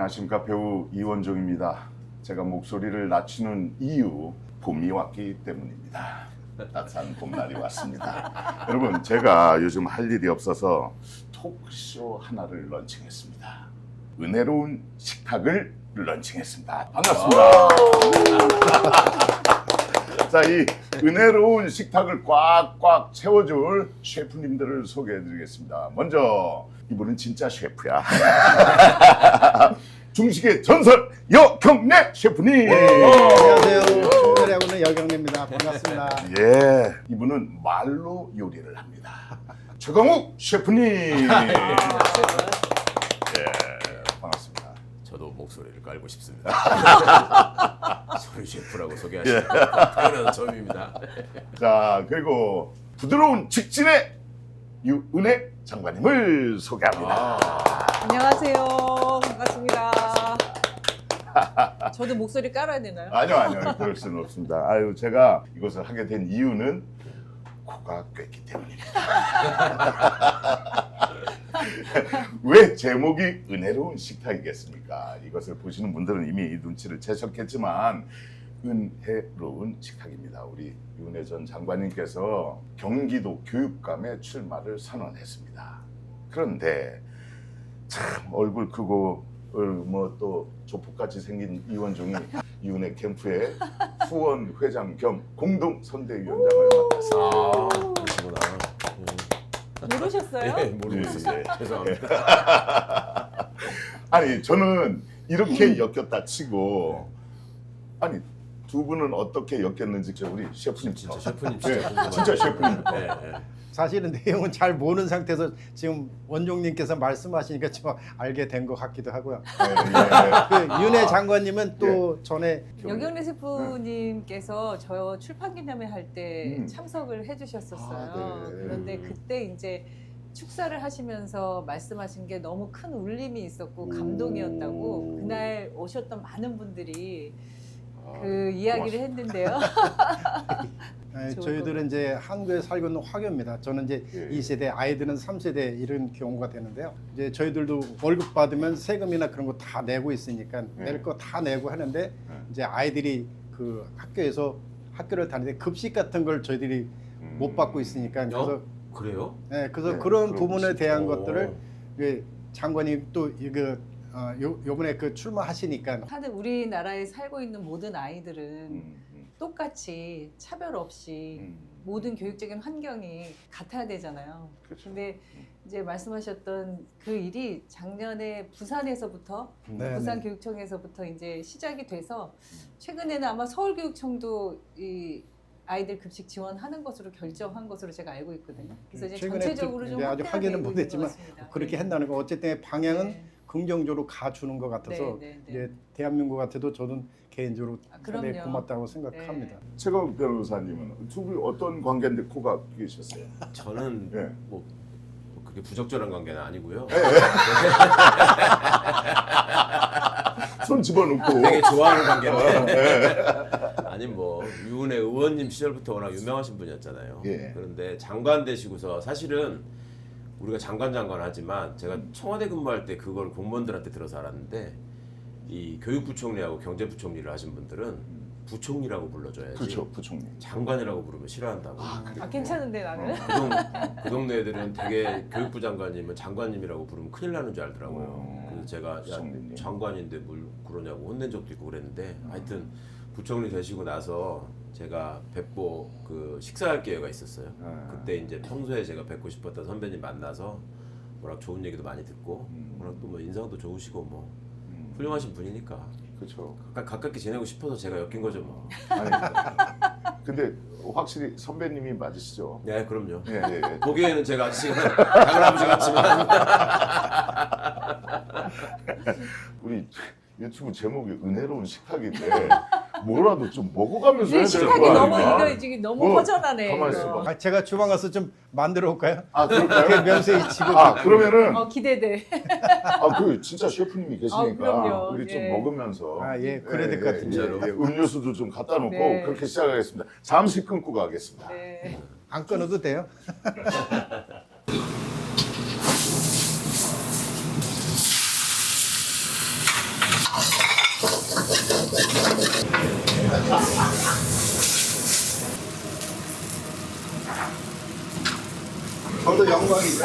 안녕하십니까, 배우 이원종입니다. 제가 목소리를 낮추는 이유, 봄이 왔기 때문입니다. 따뜻한 봄날이 왔습니다. 여러분, 제가 요즘 할 일이 없어서 톡쇼 하나를 런칭했습니다. 은혜로운 식탁을 런칭했습니다. 반갑습니다. 자, 이 은혜로운 식탁을 꽉꽉 채워줄 셰프님들을 소개해드리겠습니다. 먼저 이분은 진짜 셰프야. 중식의 전설 여경래 셰프님. 안녕하세요. 충렬하고는 여경래입니다. 반갑습니다. 예, 이분은 말로 요리를 합니다. 최강욱 셰프님. 예, 반갑습니다. 저도 목소리를 깔고 싶습니다. 소리 셰프라고 소개하시는 당연한 점입니다. 자, 그리고 부드러운 직진의 유은혜 장관님을 소개합니다. 안녕하세요. 반갑습니다. 저도 목소리 깔아야 되나요? 아니요, 그럴 수는 없습니다. 아유, 제가 이것을 하게 된 이유는 코가 꿰기 때문입니다. 왜 제목이 은혜로운 식탁이겠습니까? 이것을 보시는 분들은 이미 눈치를 채셨겠지만 은혜로운 식탁입니다. 우리 윤혜 전 장관님께서 경기도 교육감에 출마를 선언했습니다. 그런데 참 얼굴 크고 뭐 또 조폭같이 생긴 이원종이 윤혜 캠프의 후원 회장 겸 공동 선대위원장을 맡았습니다. 그러시구나. 모르셨어요? 네, 모르고 있었어요. 예. 죄송합니다. 아니, 저는 이렇게 엮였다 치고, 아니 두 분은 어떻게 엮였는지 우리 셰프님 진짜 셰프님 예, 진짜 궁금하네요. 진짜 셰프님부터. 네, 네. 사실은 내용은 잘 모르는 상태에서 지금 원종님께서 말씀하시니까 좀 알게 된 것 같기도 하고요. 그 윤혜 장관님은 또 전에 여경래 셰프님께서 저 출판 기념회 할 때 참석을 해주셨었어요. 아, 네. 그런데 그때 이제 축사를 하시면서 말씀하신 게 너무 큰 울림이 있었고 감동이었다고 그날 오셨던 많은 분들이 그 이야기를 했는데요. 저희들은 이제 한국에 살고 있는 화교입니다. 저는 이제 예. 2세대, 아이들은 3세대 이런 경우가 되는데요. 이제 저희들도 월급 받으면 세금이나 그런 거 다 내고 있으니까 낼 거 다 내고 하는데 이제 아이들이 그 학교에서 학교를 다니는데 급식 같은 걸 저희들이 못 받고 있으니까 그래서 그래요? 네, 그래서 네, 그런 그런 부분에 것이- 대한 오. 것들을 예, 장관이 또 이거 요번에 그 출마하시니까 하여튼 우리나라에 살고 있는 모든 아이들은 음, 똑같이 차별 없이 음. 모든 교육적인 환경이 같아야 되잖아요. 그렇죠. 근데 이제 말씀하셨던 그 일이 작년에 부산에서부터 네, 부산 네. 교육청에서부터 이제 시작이 돼서 최근에는 아마 서울교육청도 이 아이들 급식 지원하는 것으로 결정한 것으로 제가 알고 있거든요. 그래서 이제 최근에 전체적으로 또 좀 이제 아주 확대가 확인은 되고 있는 못했지만 것 같습니다. 그렇게 네. 한다는 거 어쨌든 방향은 네. 긍정적으로 가주는 것 같아서 네, 네, 네. 이제 대한민국 같아도 저는 개인적으로 상당히 그럼요. 고맙다고 생각합니다. 최강 변호사님은 두 분이 어떤 관계인데 코가 끼셨어요? 저는 예. 뭐 그게 부적절한 관계는 아니고요. 손 집어넣고. 되게 좋아하는 관계인데. 아니 뭐 유은혜 의원님 시절부터 워낙 유명하신 분이었잖아요. 예. 그런데 장관 되시고서 사실은 우리가 장관 하지만 제가 청와대 근무할 때 그걸 공무원들한테 들어서 알았는데 이 교육부총리하고 경제부총리를 하신 분들은 부총리라고 불러줘야지. 그렇죠, 부총리. 장관이라고 부르면 싫어한다고. 아 괜찮은데 나는? 그 동네 애들은 되게 교육부 장관님은 장관님이라고 부르면 큰일 나는 줄 알더라고요. 어, 그래서 제가 야, 부총리님. 장관인데 뭘 그러냐고 혼낸 적도 있고 그랬는데 하여튼 부총리 되시고 나서 제가 뵙고 그 식사할 기회가 있었어요. 그때 이제 평소에 제가 뵙고 싶었던 선배님 만나서 워낙 좋은 얘기도 많이 듣고 워낙 또 뭐 인상도 좋으시고 뭐 훌륭하신 분이니까 그렇죠. 가깝게 지내고 싶어서 제가 엮인 거죠 뭐. 아니, 근데 확실히 선배님이 맞으시죠? 네 그럼요. 예, 예, 예. 보기에는 제가 지금 작은 아버지 같지만 우리 유튜브 제목이 은혜로운 식탁인데 뭐라도 좀 먹어가면서 해야 네, 되는 식탁이 거 너무 아닌가? 이거 지금 너무 뭐, 허전하네. 가만히 이거. 있어봐. 제가 주방 가서 좀 만들어 올까요? 아, 그 그럴까요? 면세이 지금 그러면은 기대돼. 그 진짜 셰프님이 계시니까 그럼요. 우리 좀 예. 먹으면서 그래야 될 것 같은데. 진짜로. 음료수도 좀 갖다 놓고 네. 그렇게 시작하겠습니다. 잠시 끊고 가겠습니다. 네. 안 끊어도 돼요. 저도 영광이죠.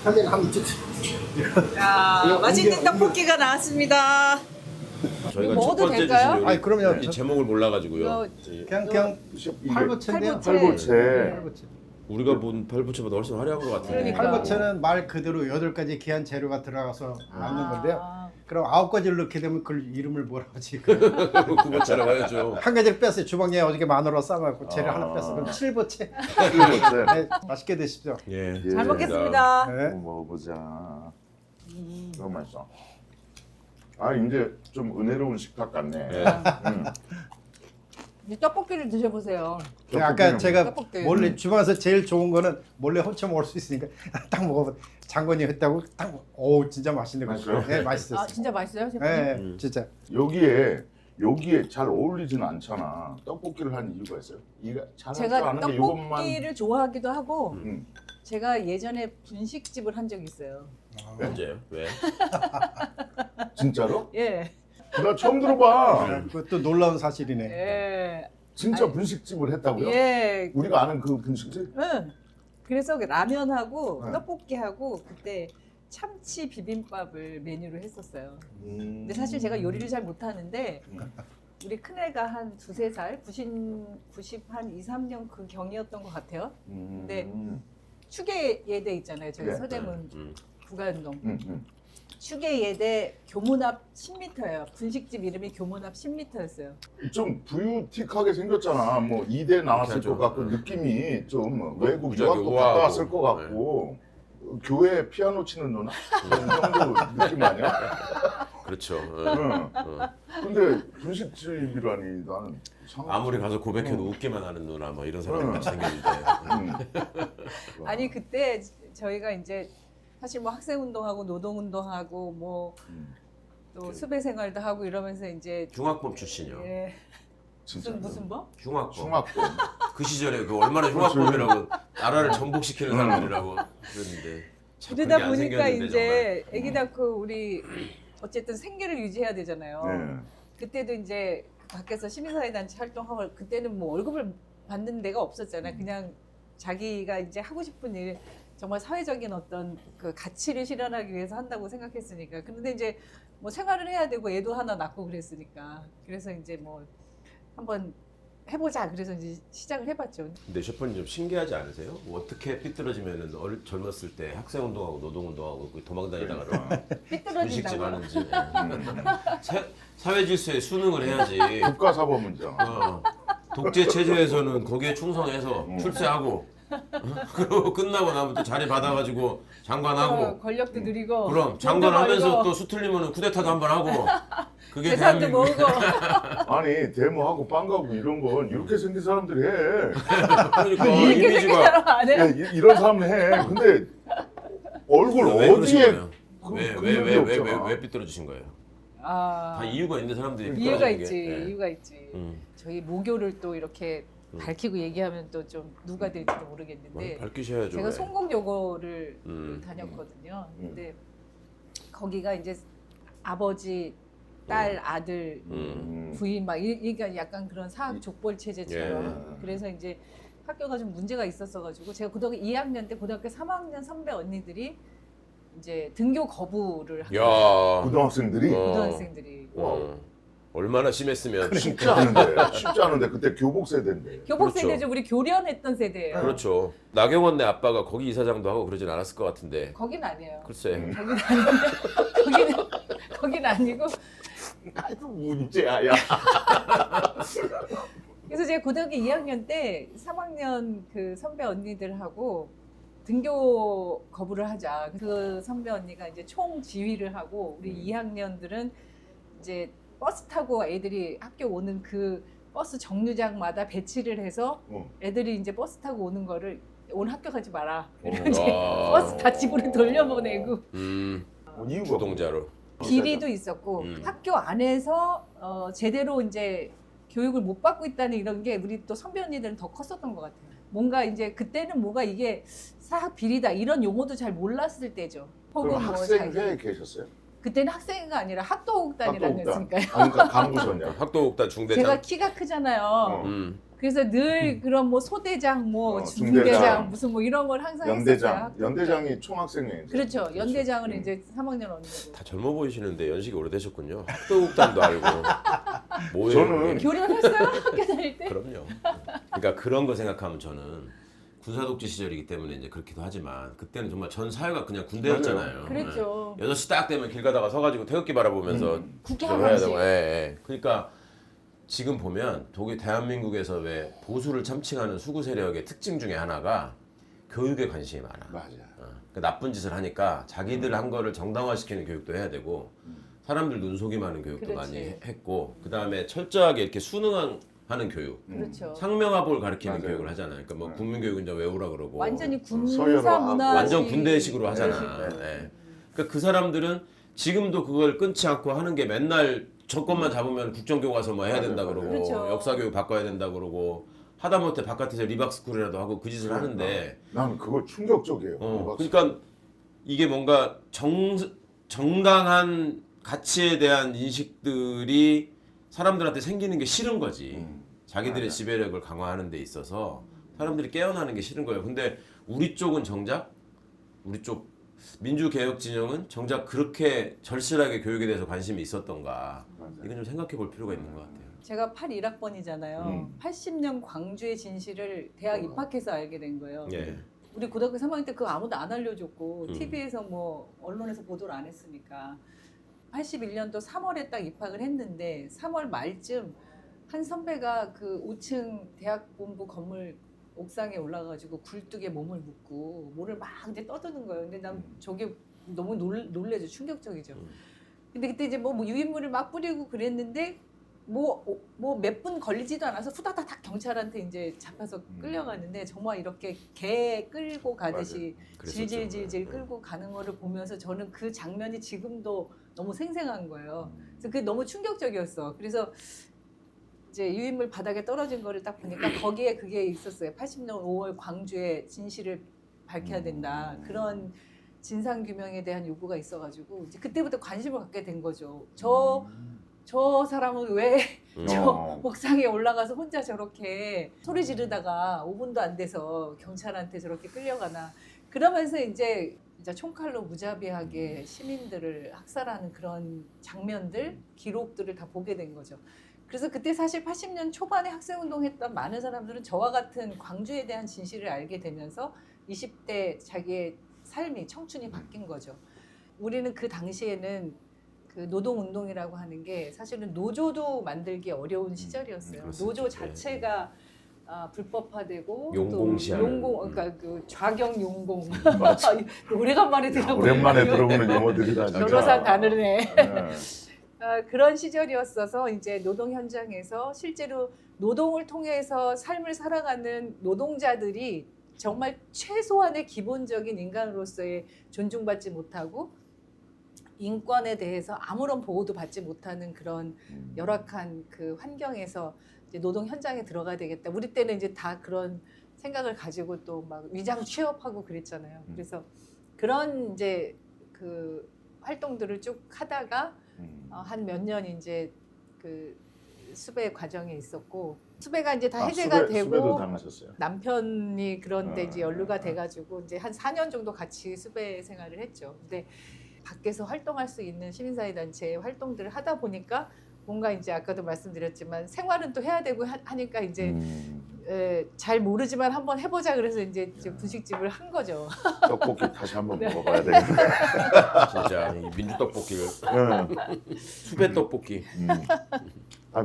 사진 한번 찍. 야, 맛있는 옮겨. 떡볶이가 나왔습니다. 저희가 먹어도 첫 번째 될까요? 주신 요리 아니, 그럼요. 이 제목을 몰라가지고요. 그냥 이게 팔보채인데요. 팔보채. 팔보채. 우리가 본 팔부채보다 훨씬 화려한 것 같은데. 그러니까. 팔보채는 말 그대로 8가지 귀한 재료가 들어가서 만든 건데요. 그럼 9가지를 넣게 되면 그 이름을 뭐라고 하지? 구보채라고 해야죠. 한 가지를 뺐어요. 주방에 어저께 마늘로 삶아갖고 재료 아. 하나 뺐어. 그럼 7보채. 팔보채. 네, 맛있게 드십시오. 예. 잘 먹겠습니다. 네. 먹어보자. 너무 맛있어. 아 이제 좀 은혜로운 식탁 같네. 네. 이 떡볶이를 드셔보세요. 네, 아까 제가 떡볶이. 몰래 주방에서 제일 좋은 거는 몰래 훔쳐 먹을 수 있으니까 딱 먹어봐. 장관이 했다고 딱, 오 진짜 맛있네. 맛있어요? 네, 맛있었어요. 아 진짜 맛있어요, 셰프님? 네, 진짜. 여기에 잘 어울리지는 않잖아. 떡볶이를 한 이유가 있어요? 이가 잘할 줄 제가 아는 게 이것만. 떡볶이를 좋아하기도 하고 음. 제가 예전에 분식집을 한 적이 있어요. 언제요? 왜? 진짜로? 예. 나 처음 들어봐. 네, 그것도 놀라운 사실이네. 예. 진짜 아니, 분식집을 했다고요? 예. 우리가 아는 그 분식집? 응. 그래서 라면하고 네. 떡볶이하고 그때 참치 비빔밥을 메뉴로 했었어요. 근데 근데 사실 제가 요리를 잘 못하는데 음. 우리 큰애가 한 2~3살, 90 한 2~3년 그 경이었던 것 같아요. 근데 추계 예대 있잖아요. 저희 네. 서대문 구가운동. 음. 추계 예대 교문 앞 10m예요. 분식집 이름이 교문 앞 10m였어요. 좀 부유틱하게 생겼잖아. 뭐 이대 나왔을 하죠. 것 같고 느낌이 좀 외국 무지하게 유학도 우아하고. 갔다 왔을 것 같고 교회 피아노 치는 누나 이런 정도 느낌 아니야? 그렇죠. 응. 근데 분식집이라니 나는 아무리 가서 고백해도 웃기만 하는 누나 뭐 이런 사람이 같이 생겼는데. 아니 그때 저희가 이제 사실 뭐 학생 운동하고 노동 운동하고 뭐 또 수배 생활도 하고 이러면서 이제 흉악범 출신이요. 예. 진짜 무슨 뭐? 흉악범. 흉악범. 그 시절에 그 얼마나 흉악범이라고 나라를 전복시키는 사람들이라고 그랬는데. 참 그러다 그게 안 보니까 생겼는데, 이제 애기 낳고 우리 어쨌든 생계를 유지해야 되잖아요. 네. 그때도 이제 밖에서 시민사회단체 활동하고 그때는 뭐 월급을 받는 데가 없었잖아요. 그냥 자기가 이제 하고 싶은 일 정말 사회적인 어떤 그 가치를 실현하기 위해서 한다고 생각했으니까. 그런데 이제 뭐 생활을 해야 되고 애도 하나 낳고 그랬으니까. 그래서 이제 뭐 한번 해보자. 그래서 이제 시작을 해봤죠. 근데 셰프님 좀 신기하지 않으세요? 어떻게 삐뚤어지면은 젊었을 때 학생 운동하고 노동 운동하고 도망다니다가 분식집 삐뚤어진다고. 하는지 사회 질서에 순응을 해야지. 국가사법문제야. 독재 체제에서는 거기에 충성해서 출세하고 그리고 끝나고 나면 또 자리 받아가지고 장관하고 권력도 누리고. 그럼 장관하면서 또 수틀리면 쿠데타도 한번 하고 그게 재산도 대한민국. 모으고. 아니 데모하고 빵 가고 이런 건 이렇게 생긴 사람들이 해. 그러니까 이렇게 생긴 사람 안 해. 야, 이런 사람 해. 근데 얼굴 왜 어디에 그러신 거예요? 그 능력이 없잖아. 왜 삐뚤어지신 거예요? 아, 다 이유가 있는 사람들이 이유가 삐뚤어지는 있지. 게. 네. 이유가 있지. 음. 저희 모교를 또 이렇게 밝히고 얘기하면 또 좀 누가 될지도 모르겠는데 밝히셔야죠. 제가 왜. 송공여고를 음. 다녔거든요. 근데 거기가 이제 아버지, 딸, 아들, 부인 막 이게 약간 그런 사학 족벌 체제처럼 예. 그래서 이제 학교가 좀 문제가 있었어가지고 제가 고등학교 2학년 때 고등학교 3학년 선배 언니들이 이제 등교 거부를 한 거예요. 야. 고등학생들이 고등학생들이. 얼마나 심했으면 쉽지 않은데 그때 교복 세대인데. 교복 그렇죠. 세대죠. 우리 교련했던 세대예요. 그렇죠. 나경원네 아빠가 거기 이사장도 하고 그러진 않았을 것 같은데. 거긴 아니에요. 글쎄. 거긴 아닌데 거긴 아니고 아이고 문제야. 야. 그래서 제가 고등학교 2학년 때 3학년 그 선배 언니들하고 등교 거부를 하자. 그 선배 언니가 이제 총 지휘를 하고 우리 2학년들은 이제 버스 타고 애들이 학교 오는 그 버스 정류장마다 배치를 해서 애들이 이제 버스 타고 오는 거를 오늘 학교 가지 마라. 그리고 이제 버스 다 집으로 돌려보내고 뭐 이유가 주동자로. 비리도 있었고 학교 안에서 제대로 이제 교육을 못 받고 있다는 이런 게 우리 또 선배 언니들은 더 컸었던 것 같아요. 뭔가 이제 그때는 뭐가 이게 사학 비리다 이런 용어도 잘 몰랐을 때죠. 혹은 그럼 뭐 학생회에 자기 계셨어요? 그때는 학생회가 아니라 학도국단이라는 게 학도국단. 있으니까요. 그러니까 간부셨냐? 학도국단 중대장. 제가 키가 크잖아요. 어. 그래서 늘 그런 뭐 소대장, 뭐 중대장, 중대장, 무슨 뭐 이런 걸 항상 했었어요. 연대장이 총학생회. 그렇죠. 연대장은 이제 3학년 언니고. 다 젊어 보이시는데 연식이 오래되셨군요. 학도국단도 알고. 뭐예요? 저는 그게? 교련했어요 학교 다닐 때. 그럼요. 그러니까 그런 거 생각하면 저는 군사독재 시절이기 때문에 이제 그렇기도 하지만 그때는 정말 전 사회가 그냥 군대였잖아요. 그랬죠. 6시 딱 되면 길 가다가 서가지고 태극기 바라보면서 국회 저거 해야 하나씩. 되고, 예, 예. 그러니까 지금 보면 대한민국에서 왜 보수를 참칭하는 수구 세력의 특징 중에 하나가 교육에 관심이 많아. 맞아. 그러니까 나쁜 짓을 하니까 자기들 한 거를 정당화시키는 교육도 해야 되고 사람들 눈속임 하는 교육도 그렇지. 많이 했고 그 다음에 철저하게 이렇게 수능하는 교육 그렇죠. 상명하복을 가르치는 맞아요. 교육을 하잖아요. 그러니까 뭐 국민교육은 이제 외우라 그러고 완전히 서열화하고 군사 문화 완전 군대식으로 네, 하잖아. 네. 예. 그러니까 그 사람들은 지금도 그걸 끊지 않고 하는 게 맨날 정권만 잡으면 국정교과서 뭐 해야 된다 그러고 그렇죠. 역사교육 바꿔야 된다 그러고 하다못해 바깥에서 리박스쿨이라도 하고 그 짓을 하는데 난 그거 충격적이에요. 그러니까 이게 뭔가 정당한 가치에 대한 인식들이 사람들한테 생기는 게 싫은 거지. 자기들의 맞아. 지배력을 강화하는 데 있어서 사람들이 깨어나는 게 싫은 거예요. 근데 우리 쪽은 정작 우리 쪽 민주개혁 진영은 정작 그렇게 절실하게 교육에 대해서 관심이 있었던가 이건 좀 생각해 볼 필요가 있는 것 같아요. 제가 81학번이잖아요. 80년 광주의 진실을 대학 입학해서 알게 된 거예요. 예. 우리 고등학교 3학년 때 그거 아무도 안 알려줬고 음. TV에서 뭐 언론에서 보도를 안 했으니까 81년도 3월에 딱 입학을 했는데 3월 말쯤 한 선배가 그 5층 대학본부 건물 옥상에 올라가지고 굴뚝에 몸을 묻고 뭐를 막 이제 떠드는 거예요. 근데 난 저게 너무 놀래죠. 충격적이죠. 근데 그때 이제 뭐 유인물을 막 뿌리고 그랬는데 뭐 몇 분 걸리지도 않아서 후다다닥 경찰한테 이제 잡혀서 끌려가는데 정말 이렇게 개 끌고 가듯이 그랬었죠. 질질질질 끌고 가는 거를 보면서 저는 그 장면이 지금도 너무 생생한 거예요. 그래서 그게 너무 충격적이었어. 그래서 이제 유인물 바닥에 떨어진 거를 딱 보니까 거기에 그게 있었어요. 80년 5월 광주의 진실을 밝혀야 된다. 그런 진상 규명에 대한 요구가 있어가지고 이제 그때부터 관심을 갖게 된 거죠. 저 사람은 왜 저 옥상에 올라가서 혼자 저렇게 소리 지르다가 5분도 안 돼서 경찰한테 저렇게 끌려가나. 그러면서 이제 진짜 총칼로 무자비하게 시민들을 학살하는 그런 장면들, 기록들을 다 보게 된 거죠. 그래서 그때 사실 80년 초반에 학생운동 했던 많은 사람들은 저와 같은 광주에 대한 진실을 알게 되면서 20대 자기의 삶이, 청춘이 바뀐 거죠. 우리는 그 당시에는 그 노동운동이라고 하는 게 사실은 노조도 만들기 어려운 시절이었어요. 그렇습니다. 노조 자체가 불법화되고 용공시하는. 그러니까 그 좌경 용공 오래간만에 들어보는 오랜만에 들어보는 용어들이다. 진짜. 변호사 다르네. 네. 그런 시절이었어서 이제 노동 현장에서 실제로 노동을 통해서 삶을 살아가는 노동자들이 정말 최소한의 기본적인 인간으로서의 존중받지 못하고 인권에 대해서 아무런 보호도 받지 못하는 그런 열악한 그 환경에서 이제 노동 현장에 들어가야 되겠다. 우리 때는 이제 다 그런 생각을 가지고 또 막 위장 취업하고 그랬잖아요. 그래서 그런 이제 그 활동들을 쭉 하다가 한 몇 년 이제 그 수배 과정에 있었고 수배가 이제 다 해제가 수배도 되고 당하셨어요. 남편이 그런데 이제 연루가 돼가지고 이제 한 4년 정도 같이 수배 생활을 했죠. 근데 밖에서 활동할 수 있는 시민사회단체 활동들을 하다 보니까 뭔가 이제 아까도 말씀드렸지만 생활은 또 해야 되고 하니까 이제 잘 모르지만 한번 해보자 그래서 이제 분식집을 한 거죠. 떡볶이 다시 한번 네. 먹어봐야 되겠네. 진짜 이 민주떡볶이를 네. 수배떡볶이.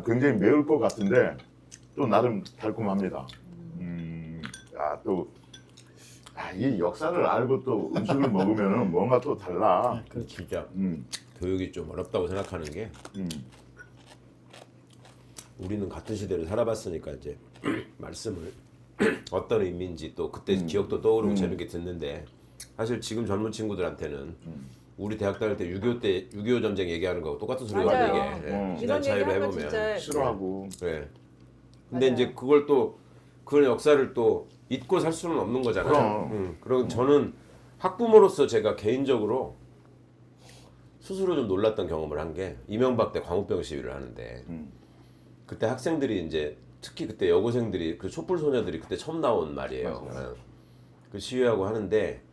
굉장히 매울 것 같은데 또 나름 달콤합니다. 이 역사를 알고 또 음식을 먹으면은 뭔가 또 달라. 진짜 음, 교육이 좀 어렵다고 생각하는 게 우리는 같은 시대를 살아봤으니까 이제 말씀을 어떤 의미인지 또 그때 기억도 떠오르고 재밌게 듣는데 사실 지금 젊은 친구들한테는 우리 대학 다닐 때 6.25 전쟁 얘기하는 거하고 똑같은 소리가 맞아요. 이게 이런 시간 차이로 얘기하면 해보면 진짜 싫어하고. 그래. 근데 맞아요. 이제 그걸 또 그런 역사를 또 잊고 살 수는 없는 거잖아요. 그럼. 그리고 저는 학부모로서 제가 개인적으로 스스로 좀 놀랐던 경험을 한 게 이명박 때 광우병 시위를 하는데 그때 학생들이 이제 특히 그때 여고생들이 그 촛불 소녀들이 그때 처음 나온 말이에요. 그 시위하고 하는데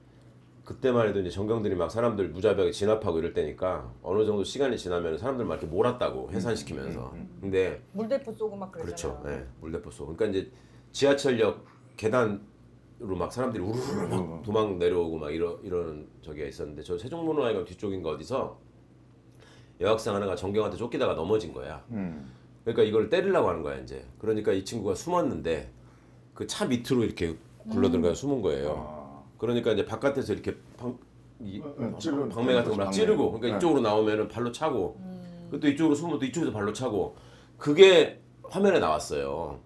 그때만 해도 이제 전경들이 막 사람들 무자비하게 진압하고 이럴 때니까 어느 정도 시간이 지나면 사람들 막 이렇게 몰았다고 해산시키면서. 근데 물대포 쏘고 막 그랬잖아요. 그렇죠. 예, 물대포 쏘고. 그러니까 이제 지하철역 계단으로 막 사람들이 우르르 막 도망 내려오고 막 이런 저기가 있었는데 저 세종문화회관 뒤쪽인가 어디서 여학생 하나가 전경한테 쫓기다가 넘어진 거야. 그러니까 이걸 때리려고 하는 거야 이제. 그러니까 이 친구가 숨었는데 그 차 밑으로 이렇게 굴러들어가 숨은 거예요. 그러니까 이제 바깥에서 이렇게 방매 같은 거 막 찌르고, 그러니까 이쪽으로 나오면은 발로 차고, 또 이쪽으로 숨으면 또 이쪽에서 발로 차고, 그게 화면에 나왔어요.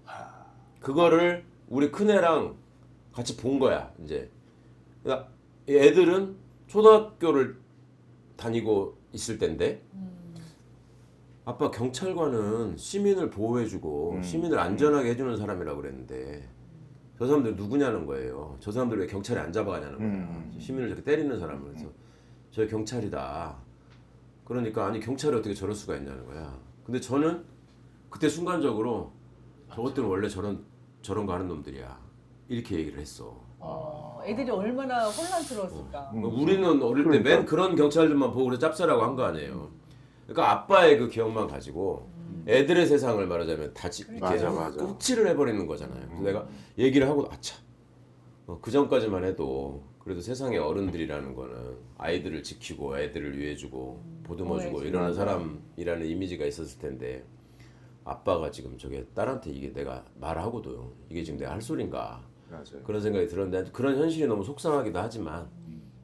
그거를 우리 큰애랑 같이 본 거야 이제. 그러니까 애들은 초등학교를 다니고 있을 때인데. 아빠 경찰관은 시민을 보호해주고 시민을 안전하게 해주는 사람이라고 그랬는데 저 사람들 누구냐는 거예요. 저 사람들 왜 경찰이 안 잡아가냐는 거야. 시민을 저렇게 때리는 사람을. 그래서 저 경찰이다. 그러니까 아니 경찰이 어떻게 저럴 수가 있냐는 거야. 근데 저는 그때 순간적으로 저것들은 원래 저런 거 하는 놈들이야. 이렇게 얘기를 했어. 애들이 얼마나 혼란스러웠을까. 우리는 어릴 때 맨 그런 경찰들만 보고 그래 짭짤하고 한 거 아니에요. 그러니까 아빠의 그 기억만 가지고 애들의 세상을 말하자면 다 이렇게 맞아. 꾹치를 해버리는 거잖아요. 그래서 내가 얘기를 하고 아차 그 전까지만 해도 그래도 세상의 어른들이라는 거는 아이들을 지키고 애들을 위해주고 보듬어주고 이러는 사람이라는 이미지가 있었을 텐데 아빠가 지금 저게 딸한테 이게 내가 말하고도 이게 지금 내가 할 소린가 맞아요. 그런 생각이 들었는데 그런 현실이 너무 속상하기도 하지만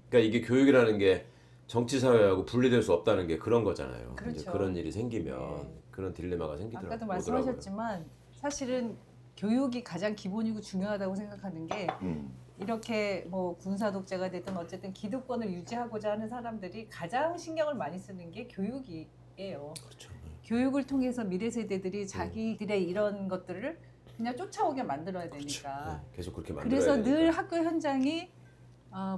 그러니까 이게 교육이라는 게 정치 사회하고 분리될 수 없다는 게 그런 거잖아요. 그렇죠. 이제 그런 일이 생기면 그런 딜레마가 생기더라고요. 아까도 말씀하셨지만 사실은 교육이 가장 기본이고 중요하다고 생각하는 게 이렇게 뭐 군사 독재가 됐든 어쨌든 기득권을 유지하고자 하는 사람들이 가장 신경을 많이 쓰는 게 교육이에요. 그렇죠. 교육을 통해서 미래 세대들이 자기들의 이런 것들을 그냥 쫓아오게 만들어야 되니까. 네, 계속 그렇게 만들어야 그래서 되니까. 늘 학교 현장이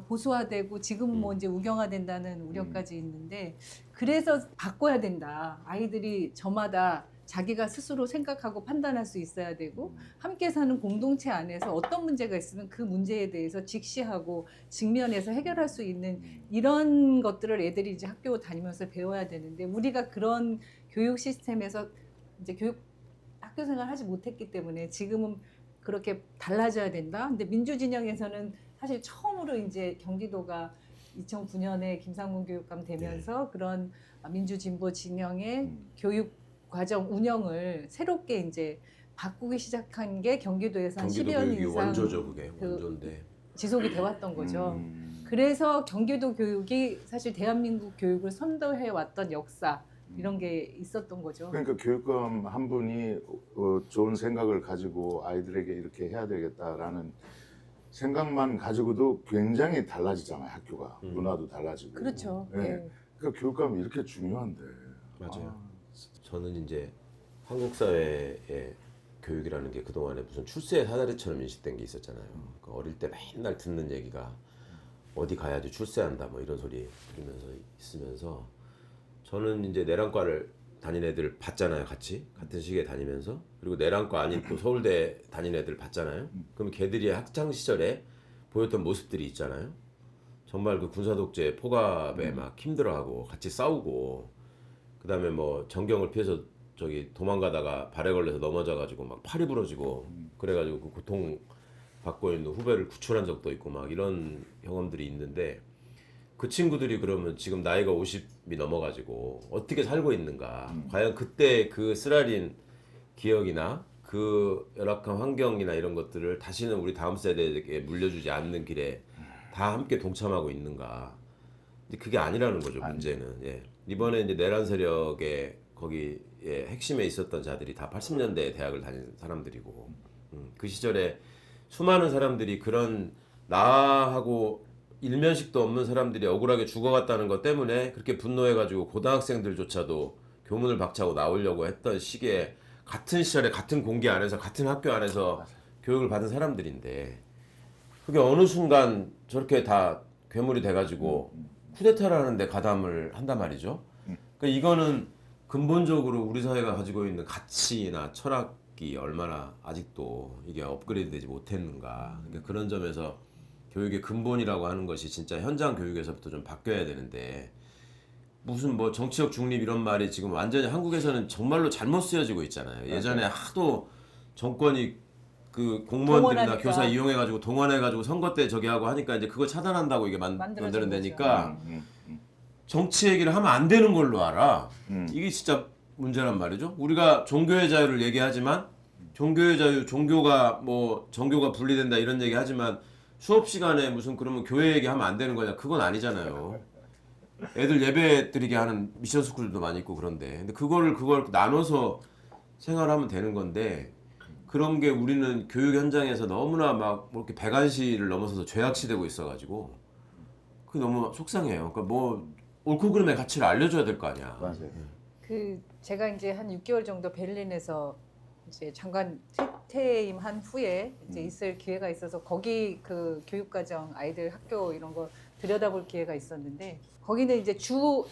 보수화되고 지금 뭐 이제 우경화된다는 우려까지 있는데 그래서 바꿔야 된다. 아이들이 저마다 자기가 스스로 생각하고 판단할 수 있어야 되고 함께 사는 공동체 안에서 어떤 문제가 있으면 그 문제에 대해서 직시하고 직면해서 해결할 수 있는 이런 것들을 애들이 이제 학교 다니면서 배워야 되는데 우리가 그런 교육 시스템에서 이제 학교 생활을 하지 못했기 때문에 지금은 그렇게 달라져야 된다. 근데 민주진영에서는 사실 처음으로 이제 경기도가 2009년에 김상문 교육감 되면서 그런 민주진보 진영의 교육 과정 운영을 새롭게 이제 바꾸기 시작한 게 경기도에서 한 경기도 10여 년 교육이 이상 원조죠 그게 원조인데. 지속이 되었던 거죠. 그래서 경기도 교육이 사실 대한민국 교육을 선도해 왔던 역사 이런 게 있었던 거죠. 그러니까 교육감 한 분이 좋은 생각을 가지고 아이들에게 이렇게 해야 되겠다라는 생각만 가지고도 굉장히 달라지잖아요. 학교가 문화도 달라지고. 그렇죠. 네. 네. 그러니까 교육감이 이렇게 중요한데. 맞아요. 저는 이제 한국 사회의 교육이라는 게 그동안에 무슨 출세의 사다리처럼 인식된 게 있었잖아요. 그 어릴 때 맨날 듣는 얘기가 어디 가야지 출세한다 뭐 이런 소리 들으면서 있으면서 저는 이제 내란과를 다닌 애들 봤잖아요. 같은 시기에 다니면서. 그리고 내란과 아닌 또 서울대 다닌 애들 봤잖아요. 그럼 걔들이 학창 시절에 보였던 모습들이 있잖아요. 정말 그 군사독재 포갑에 막 힘들어하고 같이 싸우고 그다음에 뭐 전경을 피해서 저기 도망가다가 발에 걸려서 넘어져가지고 막 팔이 부러지고 그래가지고 그 고통 받고 있는 후배를 구출한 적도 있고 막 이런 경험들이 있는데 그 친구들이 그러면 지금 나이가 50이 넘어가지고 어떻게 살고 있는가? 과연 그때 그 쓰라린 기억이나 그 열악한 환경이나 이런 것들을 다시는 우리 다음 세대에게 물려주지 않는 길에 다 함께 동참하고 있는가? 근데 그게 아니라는 거죠. 문제는. 예. 이번에 이제 내란 세력의 거기에 핵심에 있었던 자들이 다 80년대 대학을 다닌 사람들이고 그 시절에 수많은 사람들이 그런 나하고 일면식도 없는 사람들이 억울하게 죽어갔다는 것 때문에 그렇게 분노해가지고 고등학생들조차도 교문을 박차고 나오려고 했던 시기에 같은 시절에 같은 공기 안에서 같은 학교 안에서 교육을 받은 사람들인데 그게 어느 순간 저렇게 다 괴물이 돼가지고 쿠데타를 하는데 가담을 한단 말이죠. 그러니까 이거는 근본적으로 우리 사회가 가지고 있는 가치나 철학이 얼마나 아직도 이게 업그레이드되지 못했는가. 그러니까 그런 점에서 교육의 근본이라고 하는 것이 진짜 현장 교육에서부터 좀 바뀌어야 되는데 무슨 뭐 정치적 중립 이런 말이 지금 완전히 한국에서는 정말로 잘못 쓰여지고 있잖아요. 예전에 하도 정권이 그 공무원들이나 동원하니까. 교사 이용해가지고 동원해가지고 선거 때 저기 하고 하니까 이제 그거 차단한다고 이게 만들어진 만들어내니까 정치 얘기를 하면 안 되는 걸로 알아. 음. 이게 진짜 문제란 말이죠. 우리가 종교의 자유를 얘기하지만 종교의 자유, 종교가 뭐 정교가 분리된다 이런 얘기 하지만 수업 시간에 무슨 그러면 교회 얘기하면 안 되는 거냐? 그건 아니잖아요. 애들 예배 드리게 하는 미션 스쿨도 많이 있고 그런데 근데 그걸 나눠서 생활하면 되는 건데 그런 게 우리는 교육 현장에서 너무나 막 뭐 이렇게 배관시를 넘어서서 죄악시되고 있어가지고 그 너무 속상해요. 그러니까 뭐 옳고 그름의 가치를 알려줘야 될 거 아니야. 맞아요. 그 제가 이제 한 6개월 정도 베를린에서 이제 장관 퇴임한 후에 이제 있을 기회가 있어서 거기 그 교육과정 아이들 학교 이런 거 들여다볼 기회가 있었는데 거기는 이제 주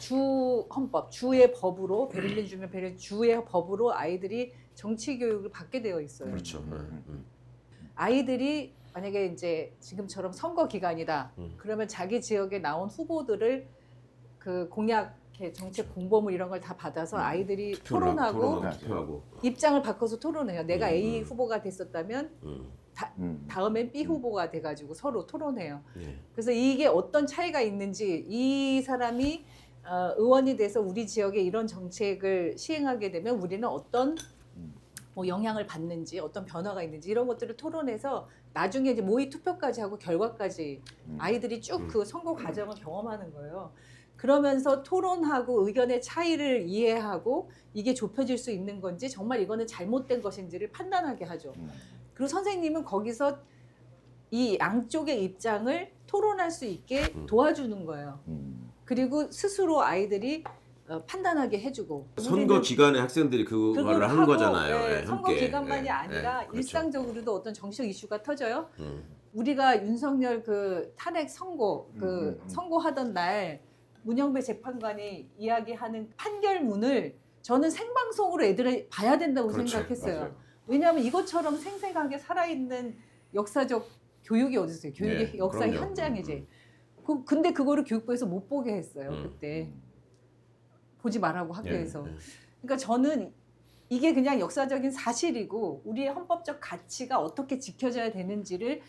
헌법 주의 법으로 베를린 주면 베를린 주의 법으로 아이들이 정치 교육을 받게 되어 있어요. 그렇죠. 아이들이 만약에 이제 지금처럼 선거 기간이다. 그러면 자기 지역에 나온 후보들을 그 공약 이렇게 정책 공보물 이런 걸 다 받아서 아이들이 토론하고 투표하고. 입장을 바꿔서 토론해요. 내가 A 후보가 됐었다면 다음엔 B 후보가 돼가지고 서로 토론해요. 예. 그래서 이게 어떤 차이가 있는지 이 사람이 의원이 돼서 우리 지역에 이런 정책을 시행하게 되면 우리는 어떤 뭐 영향을 받는지 어떤 변화가 있는지 이런 것들을 토론해서 나중에 이제 모의 투표까지 하고 결과까지 아이들이 쭉 그 선거 과정을 경험하는 거예요. 그러면서 토론하고 의견의 차이를 이해하고 이게 좁혀질 수 있는 건지 정말 이거는 잘못된 것인지를 판단하게 하죠. 그리고 선생님은 거기서 이 양쪽의 입장을 토론할 수 있게 도와주는 거예요. 그리고 스스로 아이들이 판단하게 해주고 선거 기간에 학생들이 그거를 하는 거잖아요. 네, 예, 선거 함께. 기간만이 예, 아니라 예, 그렇죠. 일상적으로도 어떤 정치적 이슈가 터져요. 우리가 윤석열 그 탄핵 선고 선고하던 날 문영배 재판관이 이야기하는 판결문을 저는 생방송으로 애들이 봐야 된다고 그렇죠. 생각했어요. 맞아요. 왜냐하면 이것처럼 생생하게 살아있는 역사적 교육이 어디 있어요? 교육의 네, 역사 그럼요. 현장이지. 근데 그거를 교육부에서 못 보게 했어요. 그때 보지 말라고 학교에서. 예, 예. 그러니까 저는 이게 그냥 역사적인 사실이고 우리의 헌법적 가치가 어떻게 지켜져야 되는지를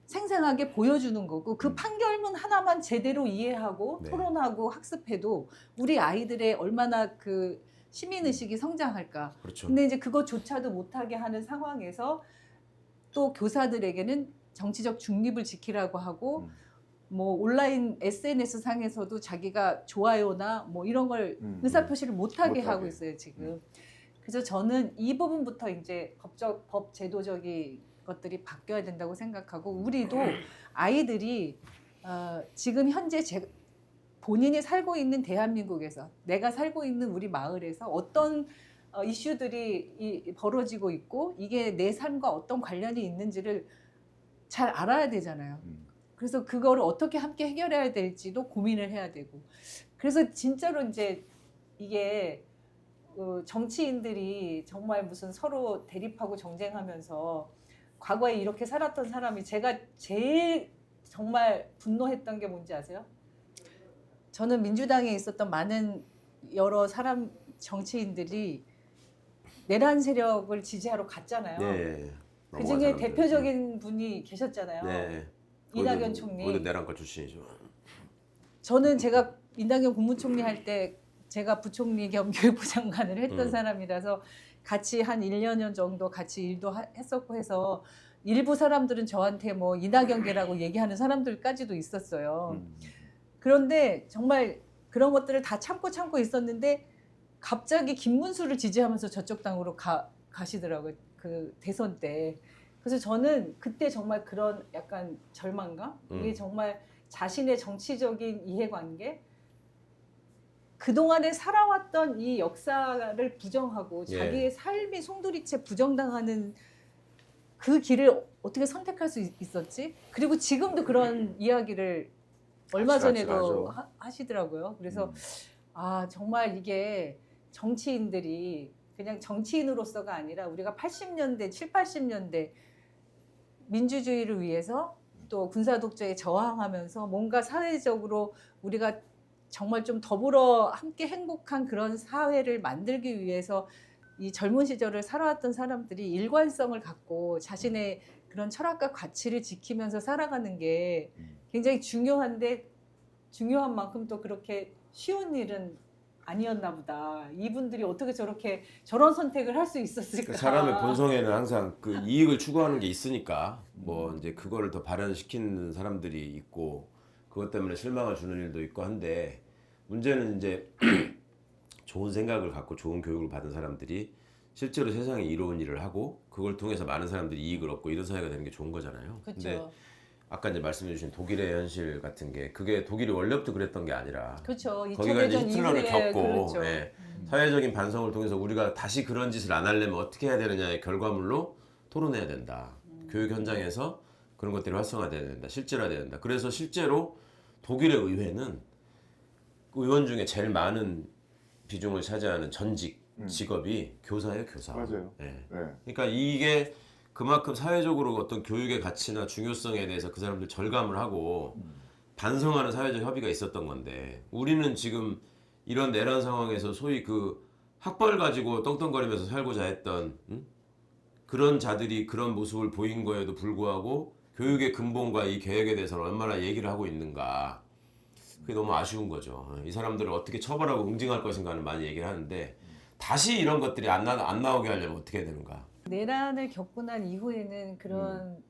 생생하게 보여주는 거고 그 판결문 하나만 제대로 이해하고 네. 토론하고 학습해도 우리 아이들의 얼마나 그 시민의식이 성장할까. 그렇죠. 근데 이제 그것조차도 못하게 하는 상황에서 또 교사들에게는 정치적 중립을 지키라고 하고 뭐 온라인 SNS 상에서도 자기가 좋아요나 뭐 이런 걸 의사표시를 못하게 하고 있어요 지금. 그래서 저는 이 부분부터 이제 법 제도적인 것들이 바뀌어야 된다고 생각하고 우리도 아이들이 지금 현재 본인이 살고 있는 대한민국에서 내가 살고 있는 우리 마을에서 어떤 이슈들이 벌어지고 있고 이게 내 삶과 어떤 관련이 있는지를 잘 알아야 되잖아요. 그래서 그거를 어떻게 함께 해결해야 될지도 고민을 해야 되고 그래서 진짜로 이제 이게 정치인들이 정말 무슨 서로 대립하고 정쟁하면서 과거에 이렇게 살았던 사람이 제가 제일 정말 분노했던 게 뭔지 아세요? 저는 민주당에 있었던 많은 여러 사람 정치인들이 내란 세력을 지지하러 갔잖아요. 네. 그 중에 대표적인 분이 계셨잖아요. 네. 이낙연 총리. 거기도 내란과 출신이죠. 저는 제가 이낙연 국무총리 할 때 제가 부총리 겸 교육부 장관을 했던 사람이라서 같이 한 1년 정도 같이 일도 했었고 해서 일부 사람들은 저한테 뭐 이낙연계라고 얘기하는 사람들까지도 있었어요. 그런데 정말 그런 것들을 다 참고 있었는데 갑자기 김문수를 지지하면서 저쪽 당으로 가시더라고요. 그 대선 때. 그래서 저는 그때 정말 그런 약간 절망감? 이게 정말 자신의 정치적인 이해관계? 그동안에 살아왔던 이 역사를 부정하고 예. 자기의 삶이 송두리째 부정당하는 그 길을 어떻게 선택할 수 있었지? 그리고 지금도 그런 이야기를 얼마 같이 전에도 하죠. 하시더라고요. 그래서 아 정말 이게 정치인들이 그냥 정치인으로서가 아니라 우리가 80년대, 7, 80년대 민주주의를 위해서 또 군사 독재에 저항하면서 뭔가 사회적으로 우리가 정말 좀 더불어 함께 행복한 그런 사회를 만들기 위해서 이 젊은 시절을 살아왔던 사람들이 일관성을 갖고 자신의 그런 철학과 가치를 지키면서 살아가는 게 굉장히 중요한데 중요한 만큼 또 그렇게 쉬운 일은 아니었나 보다. 이분들이 어떻게 저렇게 저런 선택을 할 수 있었을까? 사람의 본성에는 항상 그 이익을 추구하는 게 있으니까 뭐 이제 그거를 더 발현시키는 사람들이 있고 그것 때문에 실망을 주는 일도 있고 한데 문제는 이제 좋은 생각을 갖고 좋은 교육을 받은 사람들이 실제로 세상에 이로운 일을 하고 그걸 통해서 많은 사람들이 이익을 얻고 이런 사회가 되는 게 좋은 거잖아요. 근데 그렇죠. 아까 이제 말씀해 주신 독일의 현실 같은 게 그게 독일이 원래부터 그랬던 게 아니라 그렇죠. 2차 거기가 이제 대전 히틀러를 이후에 겪고 그렇죠. 예, 사회적인 반성을 통해서 우리가 다시 그런 짓을 안 하려면 어떻게 해야 되느냐의 결과물로 토론해야 된다. 교육 현장에서 그런 것들이 활성화돼야 된다. 실제화돼야 된다. 그래서 실제로 독일의 의회는 의원 중에 제일 많은 비중을 차지하는 전직 직업이 교사예요, 교사. 맞아요. 예. 네. 그러니까 이게 그만큼 사회적으로 어떤 교육의 가치나 중요성에 대해서 그 사람들 절감을 하고 반성하는 사회적 협의가 있었던 건데 우리는 지금 이런 내란 상황에서 소위 그 학벌 가지고 떵떵거리면서 살고자 했던 그런 자들이 그런 모습을 보인 거에도 불구하고 교육의 근본과 이 계획에 대해서는 얼마나 얘기를 하고 있는가. 그게 너무 아쉬운 거죠. 이 사람들을 어떻게 처벌하고 응징할 것인가는 많이 얘기를 하는데 다시 이런 것들이 안 나오게 하려면 어떻게 해야 되는가. 내란을 겪고 난 이후에는 그런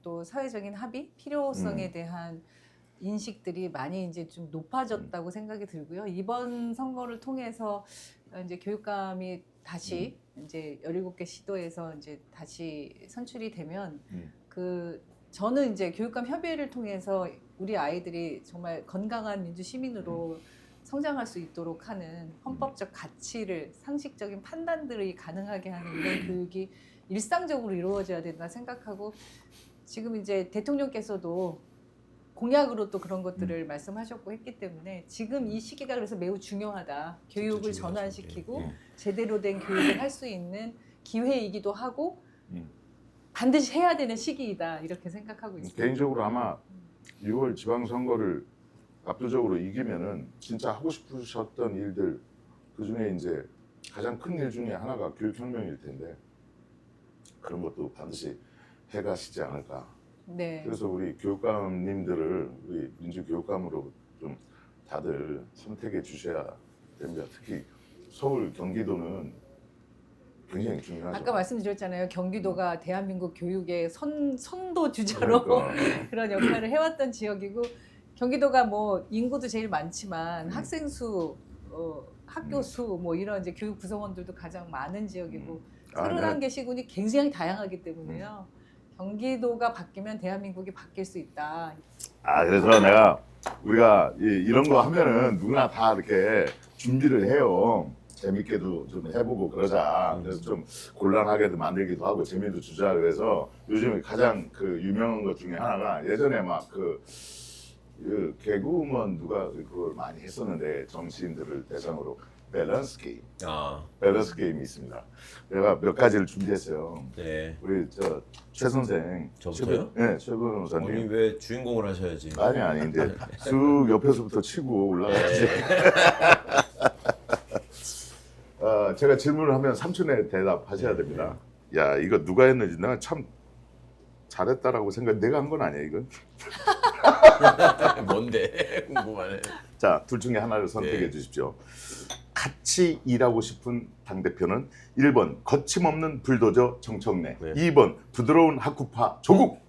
또 사회적인 합의, 필요성에 대한 인식들이 많이 이제 좀 높아졌다고 생각이 들고요. 이번 선거를 통해서 이제 교육감이 다시 이제 17개 시도에서 이제 다시 선출이 되면 저는 이제 교육감 협의회를 통해서 우리 아이들이 정말 건강한 민주 시민으로 성장할 수 있도록 하는 헌법적 가치를 상식적인 판단들이 가능하게 하는 이런 교육이 일상적으로 이루어져야 된다 생각하고 지금 이제 대통령께서도 공약으로 또 그런 것들을 말씀하셨고 했기 때문에 지금 이 시기가 그래서 매우 중요하다. 교육을 중요하죠. 전환시키고 예. 제대로 된 교육을 할 수 있는 기회이기도 하고 반드시 해야 되는 시기이다 이렇게 생각하고 있습니다. 개인적으로 아마 6월 지방선거를 압도적으로 이기면은 진짜 하고 싶으셨던 일들 그 중에 이제 가장 큰 일 중에 하나가 교육혁명일 텐데 그런 것도 반드시 해가시지 않을까. 네. 그래서 우리 교육감님들을 우리 민주교육감으로 좀 다들 선택해 주셔야 됩니다. 특히 서울, 경기도는 굉장히 중요하죠. 아까 말씀드렸잖아요. 경기도가 대한민국 교육의 선도 주자로 그러니까. 그런 역할을 해왔던 지역이고 경기도가 뭐 인구도 제일 많지만 학생 수, 학교 수, 뭐 이런 이제 교육 구성원들도 가장 많은 지역이고 새로운 게 시군이 굉장히 다양하기 때문에요. 경기도가 바뀌면 대한민국이 바뀔 수 있다. 그래서 우리가 이런 거 하면은 누구나 다 이렇게 준비를 해요. 재밌게도 좀 해보고 그러자. 그래서 좀 곤란하게도 만들기도 하고 재미도 주자. 그래서 요즘에 가장 그 유명한 것 중에 하나가 예전에 막 그 개그우먼 누가 그걸 많이 했었는데 정치인들을 대상으로 밸런스 게임. 밸런스 게임이 있습니다. 내가 몇 가지를 준비했어요. 네. 우리 최 선생. 저부터요? 네, 최 변호사님. 아니 왜 주인공을 하셔야지. 아니 이제 쑥 옆에서부터 치고 올라가야지. 제가 질문을 하면 3초 대답하셔야 됩니다. 야 이거 누가 했는지 내가 참 잘했다라고 생각. 내가 한 건 아니야 이건. 뭔데? 궁금하네. 자, 둘 중에 하나를 선택해 네. 주십시오. 같이 일하고 싶은 당대표는 1번 거침없는 불도저 정청래, 네. 2번 부드러운 학구파 조국.